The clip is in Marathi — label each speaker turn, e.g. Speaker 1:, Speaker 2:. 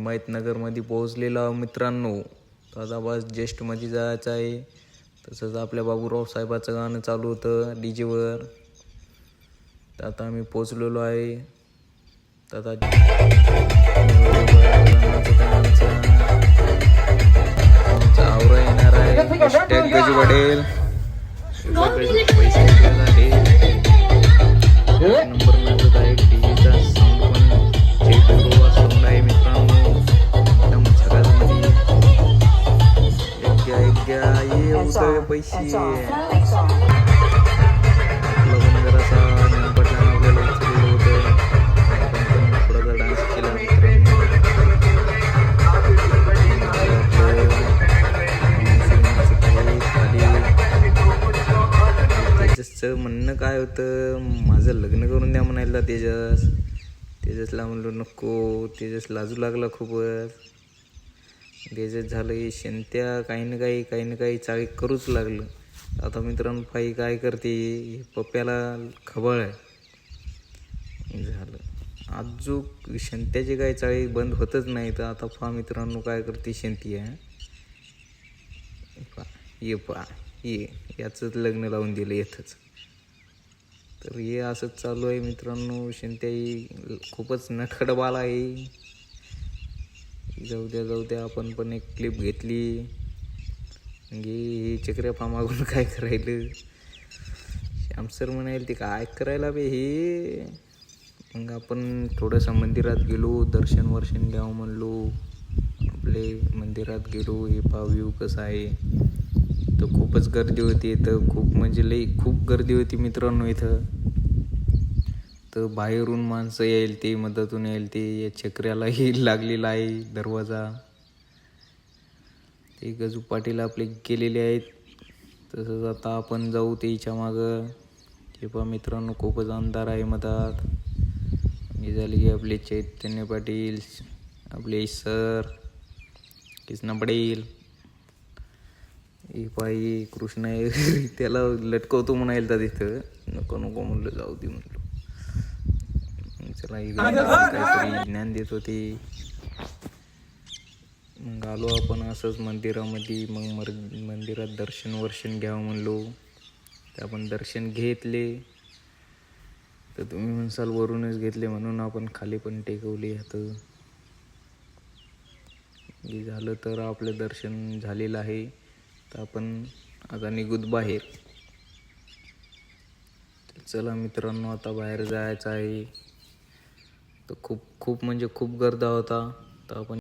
Speaker 1: हिमायतनगरमध्ये पोहोचलेलो मित्रांनो. तर आता बस जेस्टमध्ये जायचं आहे. तसंच आपल्या बाबूराव साहेबाचं गाणं चालू होतं डीजेवर. तर आता आम्ही पोचलेलो आहे. तर आता आवरा येणार आहे. गजू वाढेल पैसे नंबर लागत आहे. डीजेचा साऊंड पण साऊंड आहे मित्रांनो. एकदम सगळ्यामध्ये एक घ्या ये उचल पैसे. आपला पण जरासा नेमपटला आपल्याला उचललेलं होतं. आपण पण थोडासा डान्स केला मित्रांनो. तेजसचं म्हणणं काय होतं, माझं लग्न करून द्या म्हणायला. तेजसला म्हणलो नको. तेजस लाजू लागला खूपच. तेजस झालं शेंत्या काही ना काही चाळी करूच लागलं. आता मित्रांनो फाई काय करते, पप्प्याला खबळ आहे झालं. आजूक शेंत्याची काही चाळी बंद होतच नाही. तर आता पहा मित्रांनो काय करते शेंती आहे. ये याचंच लग्न लावून दिलं येतच. तर हे असंच चालू आहे मित्रांनो. शेंत्याई खूपच नटखटबाल आहे. जाऊ द्या आपण पण एक क्लिप घेतली. हे चक्र्या पामागून काय करायलं. श्याम सर म्हणायला ते काय करायला बे हे. मग आपण थोडंसं मंदिरात गेलो, दर्शन घ्यावं म्हणलो. आपले मंदिरात गेलो. हे व्ह्यू कसं आहे. तर खूपच गर्दी होती इथं. खूप म्हणजे खूप गर्दी होती मित्रांनो इथं. तर बाहेरून माणसं येईल ते, मदतून येईल ते. या चक्र्यालाही लागलेला आहे दरवाजा. ते गजू पाटील आपले गेलेले आहेत. तसंच आता आपण जाऊ त्याच्या मागं. हे पहा मित्रांनो खूपच अंधार आहे मधात. हे झाले की आपले चैतन्य पाटील, आपले सर कृष्णा पटेल. हे पाही कृष्णा त्याला लटकवतो म्हणायला तिथं. नको म्हणलं, जाऊ दे म्हणलं. चला काहीतरी ज्ञान देत होते. मग आलो आपण असंच मंदिरामध्ये. मग मंदिरात दर्शन घ्यावं म्हणलो. तर आपण दर्शन घेतले. तर तुम्ही म्हणसाल वरूनच घेतले म्हणून आपण खाली पण टेकवले. आता हे झालं तर आपलं दर्शन झालेलं आहे. तर आपण आता निघूत बाहेर. तर चला मित्रांनो आता बाहेर जायचं आहे. तर खूप म्हणजे खूप गर्दा होता. तर आपण